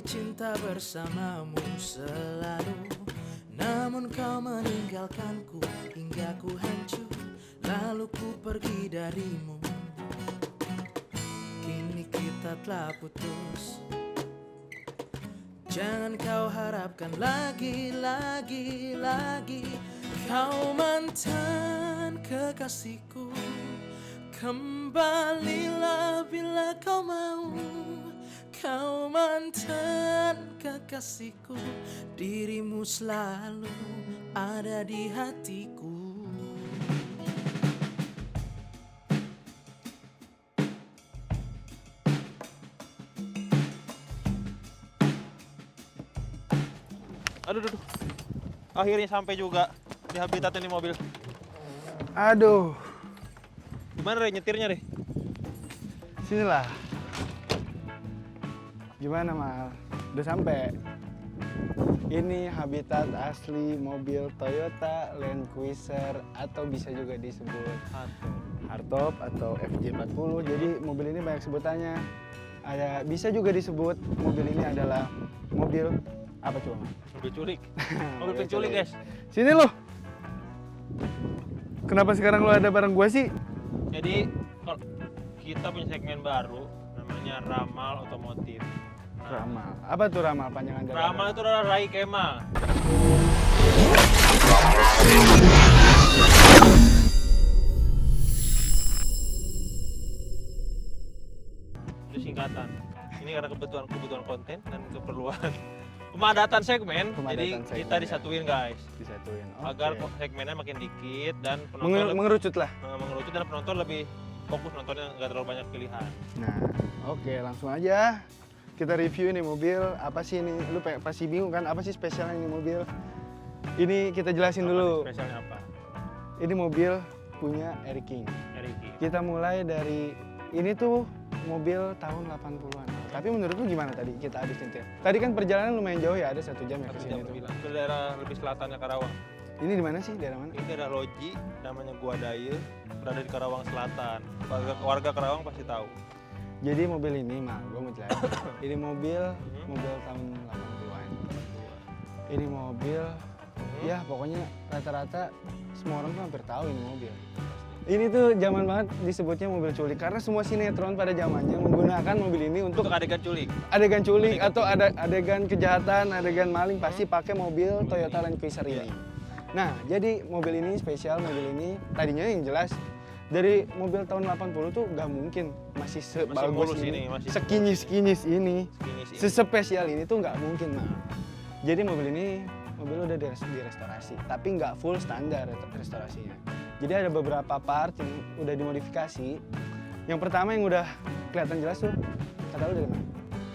cinta bersamamu selalu, namun kau meninggalkanku hingga ku hancur, lalu ku pergi darimu. Kini kita telah putus, jangan kau harapkan lagi. Kau mantan kekasihku, kembalilah bila kau mau. Kau mantan kekasihku, dirimu selalu ada di hatiku. Aduh. Akhirnya sampai juga di habitatnya nih mobil. Aduh, Gimana deh nyetirnya deh? sinilah. Gimana Mal? Udah sampai. Ini habitat asli mobil Toyota Land Cruiser atau bisa juga disebut hardtop atau FJ40. Jadi mobil ini banyak sebutannya. Bisa juga disebut mobil ini adalah mobil apa coba? Mal? Mobil culik. Mobil penculik guys. Sini loh. Kenapa sekarang lo ada bareng gua sih? Jadi kalau kita punya segmen baru namanya Ramal Otomotif. Ramal. Apa tuh Ramal panjangan dari? Ramal itu adalah Rai Kemal. Itu singkatan. Ini karena kebutuhan konten dan keperluan pemadatan segmen. Jadi kita disatuin guys. Disatuin. Agar segmennya makin dikit dan Mengerucut lah. mengerucut dan penonton lebih fokus nontonnya, nggak terlalu banyak pilihan. Nah, oke, langsung aja kita review ini mobil. Apa sih ini? Lu pasti bingung kan apa sih spesialnya ini mobil? Ini kita jelasin dulu. Spesialnya apa? Ini mobil punya Eric King. Ricky. Kita mulai dari ini tuh mobil tahun 80-an. Tapi menurut lu gimana tadi kita habis nyetir? Tadi kan perjalanan lumayan jauh ya, ada 1 jam ya ke sini tuh. Ke daerah lebih selatannya Karawang. Ini di mana sih? Daerah mana? Ini daerah Loji, namanya Gua Daya, berada di Karawang Selatan. Warga Karawang pasti tahu. Jadi mobil ini, gue mau jelasin. Ini mobil tahun 80-an. Ini mobil, ya pokoknya rata-rata semua orang tuh hampir tahu ini mobil. Ini tuh zaman banget disebutnya mobil culik karena semua sinetron pada zamannya menggunakan mobil ini untuk adegan culik. Adegan culik atau ada adegan kejahatan, adegan maling pasti pakai mobil Toyota Land Cruiser ini. Nah, jadi mobil ini spesial, mobil ini tadinya yang jelas dari mobil tahun 80 tuh nggak mungkin masih sebagus ini, sekinis ini, sespesial ini tuh nggak mungkin. Nah, jadi mobil udah direstorasi, tapi nggak full standar restorasinya. Jadi ada beberapa part yang udah dimodifikasi. Yang pertama yang udah kelihatan jelas tuh, kata lu dari mana?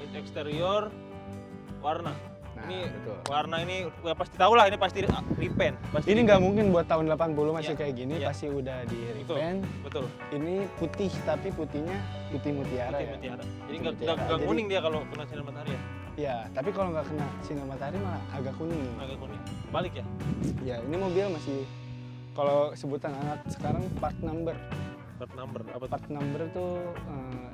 Ini eksterior, warna. Nah, Ini betul. warna ini ya pasti tahu lah, ini pasti repaint. Ini nggak mungkin buat tahun 80 masih kayak gini, Iya. pasti udah di Betul. repaint. Betul. Ini putih, tapi putihnya putih mutiara Putih ya. mutiara. Jadi Putih nggak mutiara. kuning dia kalau kena sinar matahari ya. Iya, tapi kalau nggak kena sinar matahari malah agak kuning nih. Agak kuning. Balik ya. Ya, ini mobil masih kalau sebutan anak sekarang part number. Part number apa tuh? Part number tuh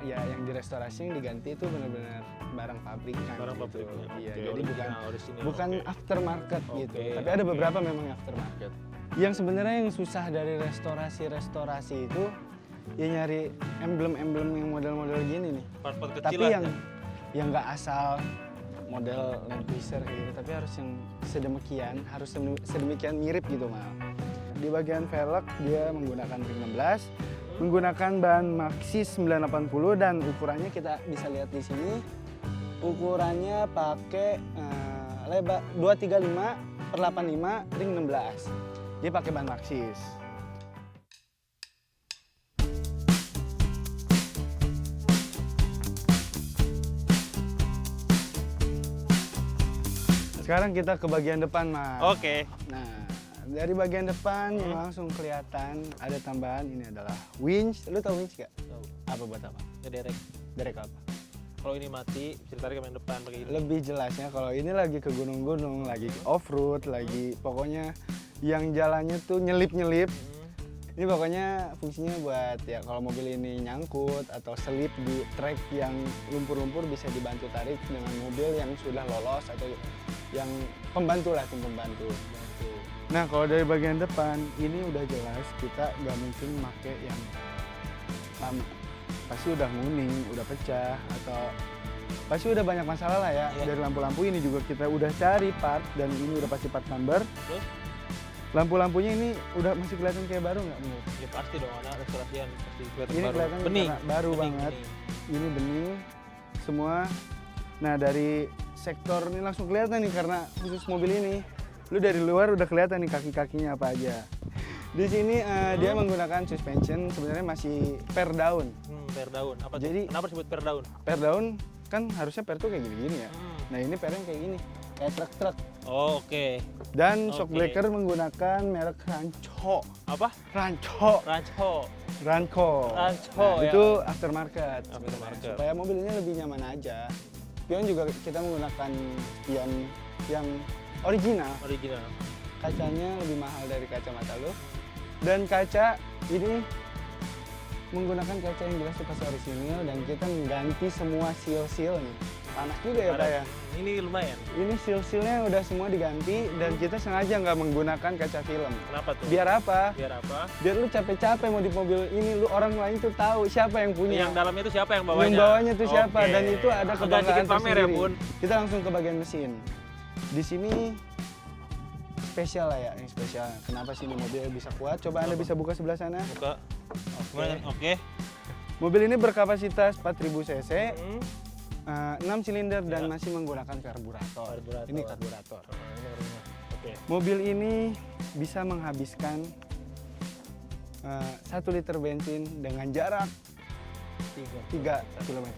ya yang direstorasi, yang diganti itu benar-benar barang pabrikan. Barang gitu. pabriknya. Iya, Oke, jadi original. bukan Oke. aftermarket Oke, gitu. Tapi ada beberapa memang aftermarket. Yang sebenarnya yang susah dari restorasi itu ya nyari emblem-emblem yang model-model gini nih. Part-part Tapi kecilan. yang nggak asal model Land Cruiser kayak gitu, tapi harus yang sedemikian mirip gitu Mal. Di bagian velg dia menggunakan ring 16, menggunakan bahan Maxxis 980 dan ukurannya kita bisa lihat di sini. Ukurannya pakai lebar 235/85 ring 16. Dia pakai bahan Maxxis. Sekarang kita ke bagian depan, Mas. Oke. Nah, dari bagian depan yang langsung kelihatan ada tambahan, ini adalah winch. Lu tahu winch gak? Tahu. Apa buat apa? Ya derek. Derek apa? Kalau ini mati, bisa ditarik ke main depan pakai ini. Lebih jelasnya kalau ini lagi ke gunung-gunung, lagi off-road, lagi pokoknya yang jalannya tuh nyelip-nyelip. Ini pokoknya fungsinya buat ya kalau mobil ini nyangkut atau selip di trek yang lumpur-lumpur bisa dibantu tarik dengan mobil yang sudah lolos atau yang pembantu lah, tim pembantu. Nah kalau dari bagian depan ini udah jelas kita nggak mungkin pakai yang lama. Pasti udah nguning, udah pecah atau pasti udah banyak masalah lah ya. Dari lampu-lampu ini juga kita udah cari part dan ini udah pasti part number. Terus? Lampu-lampunya ini udah masih kelihatan kayak baru nggak menurut? Ya pasti dong, anak restorasian pasti kelihatan ini baru. Kelihatan Bening. Baru bening, banget. bening. Ini bening semua. Nah dari sektor ini langsung kelihatan nih karena khusus mobil ini. Lu dari luar udah kelihatan nih kaki-kakinya apa aja. Di sini dia menggunakan suspension sebenarnya masih per daun. Per daun. Apa Jadi, tuh? Kenapa disebut per daun? Per daun kan harusnya per tuh kayak gini-gini ya. Nah ini pernya kayak gini, kayak truk-truk. Oh, oke. Dan shock breaker menggunakan merek Rancho. Apa? Rancho. Rancho. Ranco. Rancho, Nah, ya. itu aftermarket. Aftermarket. Supaya mobil ini lebih nyaman aja. Spion juga kita menggunakan spion yang original. Original. Kacanya lebih mahal dari kacamata lo. Dan kaca ini menggunakan kaca yang jelas itu pasti orisinil dan kita mengganti semua seal-seal nih. Panas juga ya Pak ya? Ini lumayan. Ini seal-sealnya udah semua diganti dan kita sengaja nggak menggunakan kaca film. Kenapa tuh? Biar apa? Biar apa? Biar lu capek-capek mau di mobil ini, lu orang lain tuh tahu siapa yang punya. Yang dalamnya itu siapa yang bawanya? Yang bawanya tuh siapa dan itu ada Agak kebanggaan dikit pamer ya, tersendiri. Bun. Kita langsung ke bagian mesin. Di sini spesial lah ya, yang spesial. Kenapa sih ini mobil bisa kuat? Coba Anda bisa buka sebelah sana. Buka. Oke. Mobil ini berkapasitas 4000 cc. 6 silinder dan masih menggunakan karburator. Ini karburator. Oke. Mobil ini bisa menghabiskan 1 liter bensin dengan jarak 3 km.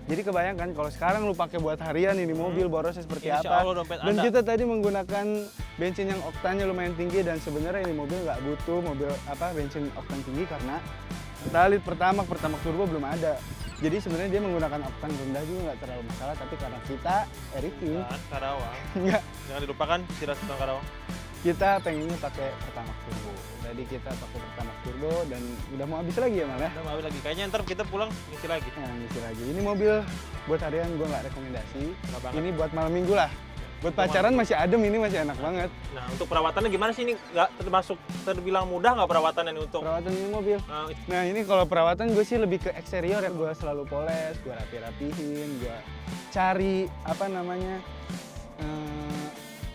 Jadi kebayangkan kalau sekarang lu pakai buat harian ini mobil borosnya seperti Insya apa. Allah dompet Dan Anda. kita tadi menggunakan bensin yang oktannya lumayan tinggi dan sebenarnya ini mobil nggak butuh mobil bensin oktan tinggi karena pertalit pertamax turbo belum ada. Jadi sebenarnya dia menggunakan oktan rendah juga nggak terlalu masalah, tapi karena kita everything Karawang. nggak, Jangan dilupakan sirah tentang Karawang. kita pengennya pakai pertamax turbo. Jadi kita pakai pertamax turbo dan udah mau habis lagi ya malah. Udah mau habis lagi. Kayaknya ntar kita pulang ngisi lagi. Nah, ngisi lagi. Ini mobil buat harian gue nggak rekomendasi. Kenapa? Ini buat malam minggu lah. Buat pacaran masih adem, ini masih enak banget. Nah, untuk perawatannya gimana sih? Ini nggak termasuk terbilang mudah nggak perawatannya ini untuk? Perawatan ini mobil. Nah ini kalau perawatan gue sih lebih ke eksterior ya. Gue selalu poles, gue rapi-rapihin, gue cari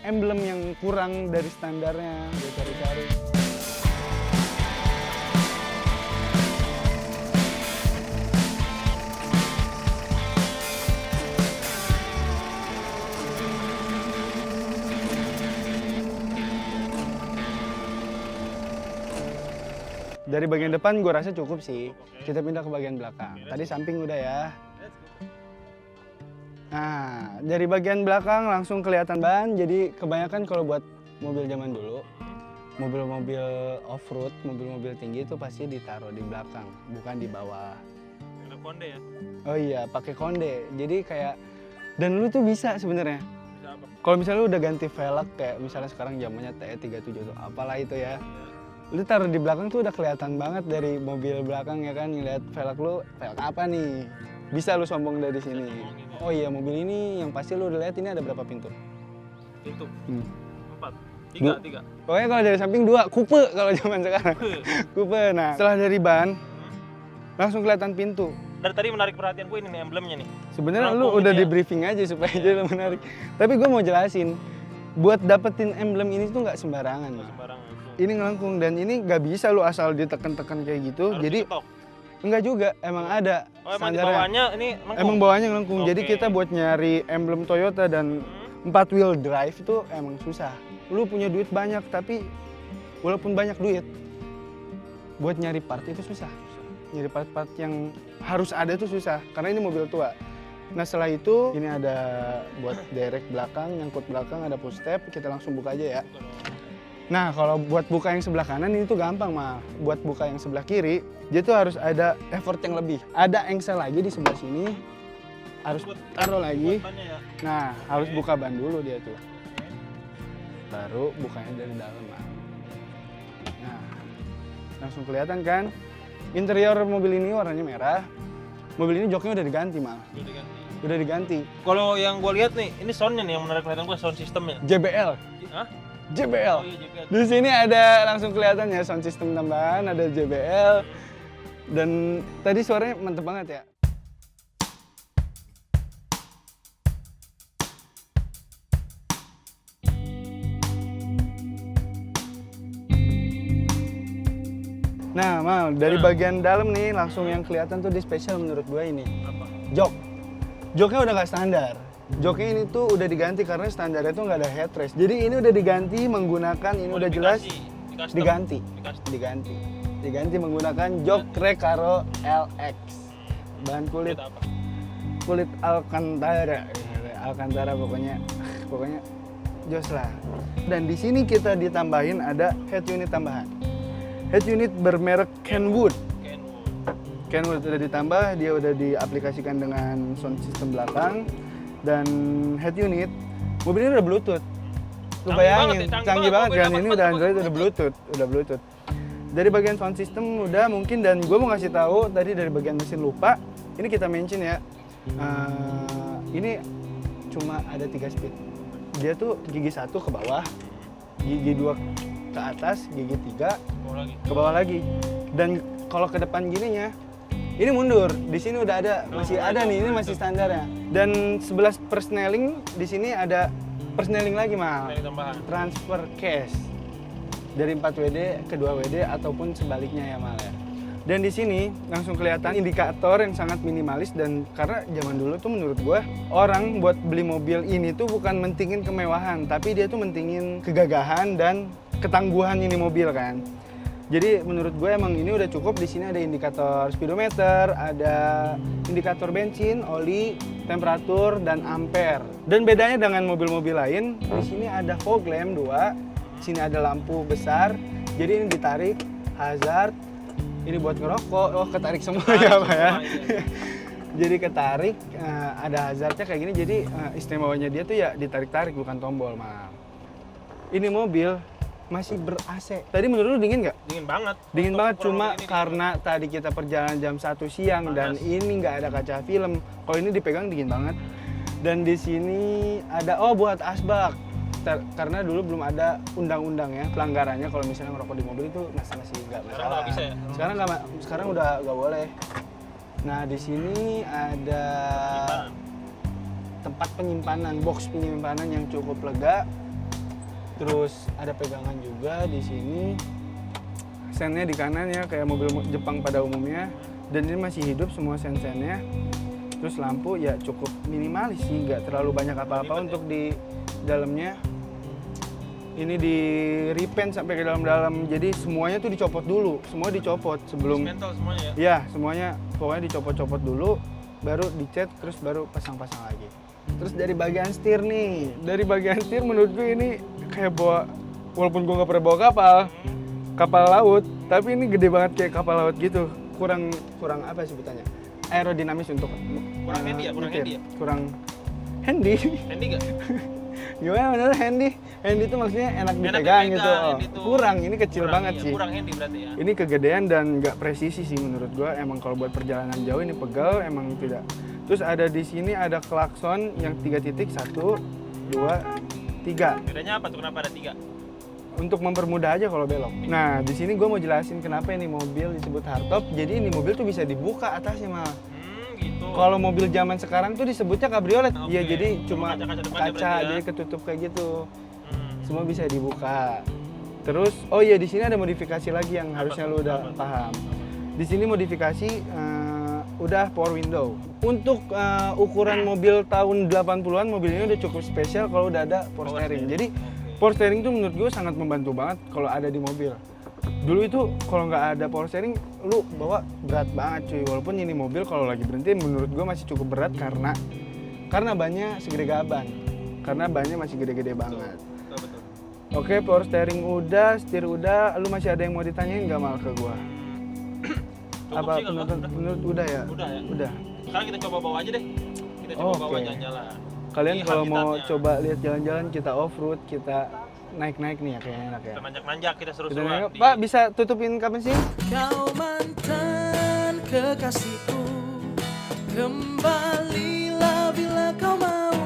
emblem yang kurang dari standarnya, gue cari-cari. Dari bagian depan gue rasa cukup sih. Kita pindah ke bagian belakang. Tadi samping udah ya. Nah, dari bagian belakang langsung kelihatan ban. Jadi kebanyakan kalau buat mobil zaman dulu, mobil-mobil off-road, mobil-mobil tinggi itu pasti ditaruh di belakang, bukan di bawah. Ada konde ya? Oh iya, pakai konde. Jadi kayak dan lu tuh bisa sebenarnya. Bisa apa? Kalau misalnya lu udah ganti velg kayak misalnya sekarang zamannya TE37 tuh apalah itu ya. Lu taruh di belakang tuh udah kelihatan banget dari mobil belakang ya kan, ngeliat velg lu, velg apa nih? Bisa lu sombong dari sini. Oh iya, mobil ini yang pasti lu udah lihat ini ada berapa pintu? Pintu. 4. 3. Pokoknya kalau dari samping 2, kupe kalau zaman sekarang. Kupe. Nah, setelah dari ban langsung kelihatan pintu. Dari tadi menarik perhatian gue ini nih emblemnya nih. Sebenarnya lu udah di briefing aja supaya dia menarik. Tapi gue mau jelasin, buat dapetin emblem ini tuh nggak sembarangan. Sembarangan. Ini ngelengkung dan ini nggak bisa lu asal ditekan-tekan kayak gitu. Harus Jadi diketok. enggak juga, emang ada Oh, emang di standarnya. bawahnya ini lengkung? Emang bawahnya ngelengkung. Jadi Oke. kita buat nyari emblem Toyota dan 4 wheel drive itu emang susah. Lu punya duit banyak tapi walaupun banyak duit, buat nyari part itu susah. Nyari part-part yang harus ada itu susah karena ini mobil tua. Nah setelah itu ini ada buat derek belakang, nyangkut belakang, ada push step, kita langsung buka aja ya. Nah kalau buat buka yang sebelah kanan ini tuh gampang mah. Buat buka yang sebelah kiri, dia tuh harus ada effort yang lebih. Ada engsel lagi di sebelah sini, harus taruh lagi. Ya. Nah harus buka ban dulu dia tuh. Baru bukanya dari dalam mah. Nah langsung kelihatan kan. Interior mobil ini warnanya merah. Mobil ini joknya udah diganti malah. Udah diganti. Kalau yang gue lihat nih, ini soundnya nih yang menarik perhatian gue, sound sistemnya. JBL. Hah? JBL. Oh iya, JBL. Di sini ada langsung kelihatan ya sound system tambahan, ada JBL. Dan tadi suaranya mantep banget ya. Nah, Mal, dari bagian dalam nih langsung yang kelihatan tuh di spesial menurut gue ini. Apa? Jok. Joknya udah nggak standar. Joknya ini tuh udah diganti karena standarnya tuh nggak ada headrest. Jadi ini udah diganti menggunakan ini udah jelas diganti menggunakan jok Recaro LX. Bahan kulit Alcantara pokoknya jos lah. Dan di sini kita ditambahin ada head unit tambahan. Head unit bermerek Kenwood udah ditambah, dia udah diaplikasikan dengan sound system belakang dan head unit. Mobil ini udah Bluetooth. Lu bayangin, canggih banget kan, ini udah Android, udah Bluetooth. Dari bagian sound system udah mungkin, dan gue mau ngasih tahu tadi dari bagian mesin lupa. Ini kita mention ya, ini cuma ada 3 speed. Dia tuh gigi 1 ke bawah, gigi 2 ke atas, gigi 3 ke bawah lagi. Dan kalau ke depan gininya, ini mundur. Di sini udah ada, masih ada nih, ini masih standar ya. Dan 11 persneling, di sini ada persneling lagi Mal. Transfer case dari 4 WD ke 2 WD ataupun sebaliknya ya Mal ya. Dan di sini langsung kelihatan indikator yang sangat minimalis, dan karena zaman dulu tuh menurut gue orang buat beli mobil ini tuh bukan mentingin kemewahan, tapi dia tuh mentingin kegagahan dan ketangguhan ini mobil kan. Jadi menurut gue emang ini udah cukup. Di sini ada indikator speedometer, ada indikator bensin, oli, temperatur, dan ampere. Dan bedanya dengan mobil-mobil lain, di sini ada fog lamp 2, di sini ada lampu besar. Jadi ini ditarik, hazard, ini buat ngerokok. Oh, ketarik semua ya Pak ya. Jadi ketarik, ada hazardnya kayak gini. Jadi istimewanya dia tuh ya ditarik-tarik, bukan tombol Mal. Ini mobil masih ber-AC. Tadi menurut lu dingin nggak? Dingin banget. Dingin banget, cuma karena tadi kita perjalanan jam 1 siang dan ini nggak ada kaca film. Kalau ini dipegang dingin banget. Dan di sini ada buat asbak. Karena dulu belum ada undang-undang ya pelanggarannya kalau misalnya ngerokok di mobil itu masih nggak masalah. Sekarang nggak bisa ya? Sekarang udah nggak boleh. Nah di sini ada tempat penyimpanan, box penyimpanan yang cukup lega. Terus ada pegangan juga di sini. Sennya di kanan ya, kayak mobil Jepang pada umumnya. Dan ini masih hidup semua sen-sennya. Terus lampu ya cukup minimalis sih, nggak terlalu banyak apa-apa untuk di dalamnya. Ini di repaint sampai ke dalam-dalam. Jadi semuanya tuh dicopot dulu. Semua dicopot sebelum. Dismantle semuanya ya? Ya, semuanya pokoknya dicopot-copot dulu, baru dicat, terus baru pasang-pasang lagi. Terus dari bagian setir nih, dari bagian setir menurut gue ini kayak bawa, walaupun gue nggak pernah bawa kapal laut, tapi ini gede banget kayak kapal laut gitu. Kurang apa sebutannya? Aerodinamis untuk kurang handy ya, kurang handy. Handy nggak? Gimana bener handy? Handy itu maksudnya enak dipegang gitu. Kurang, ini kecil banget iya, sih. Kurang handy berarti ya. Ini kegedean dan nggak presisi sih menurut gue. Emang kalau buat perjalanan jauh ini pegal, emang tidak. Terus ada di sini ada klakson yang 3 titik, 1, 2, 3. Bedanya apa tuh? Kenapa ada 3? Untuk mempermudah aja kalau belok. Nah, di sini gue mau jelasin kenapa ini mobil disebut hardtop. Jadi ini mobil tuh bisa dibuka atasnya malah. Gitu. Kalau mobil zaman sekarang tuh disebutnya kabriolet. Iya, jadi cuma kaca kaca, jadi ketutup kayak gitu. Semua bisa dibuka. Terus, oh iya di sini ada modifikasi lagi yang harusnya lu udah paham. Di sini modifikasi udah power window. Untuk ukuran mobil tahun 80-an, mobil ini udah cukup spesial kalau udah ada power steering. Jadi power steering tuh menurut gue sangat membantu banget kalau ada di mobil. Dulu itu kalau nggak ada power steering, lu bawa berat banget cuy. Walaupun ini mobil kalau lagi berhenti menurut gue masih cukup berat karena bannya segede gaban. Karena bannya masih gede-gede banget. Betul. Oke, power steering udah, setir udah. Lu masih ada yang mau ditanyain nggak Mal ke gua? Apa menurut udah ya? Udah. Sekarang kita coba bawa aja deh. Kita coba bawa jalan-jalan. Kalian kalau mau coba lihat jalan-jalan, kita off-road, kita naik-naik nih ya kayaknya enak ya. Kita manjak-manjak, kita Kita seru-seruan. naik. Pak bisa tutupin kapan sih? Kau mantan kekasihku, kembalilah bila kau mau.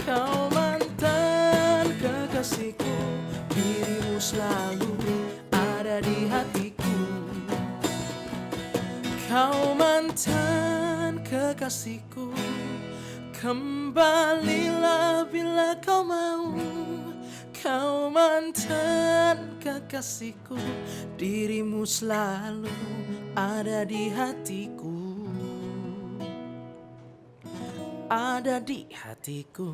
Kau mantan kekasihku, dirimu selalu ada di hatiku. Kau mantan kekasihku, kembalilah bila kau mau. Kau mantan kekasihku, dirimu selalu ada di hatiku. Ada di hatiku.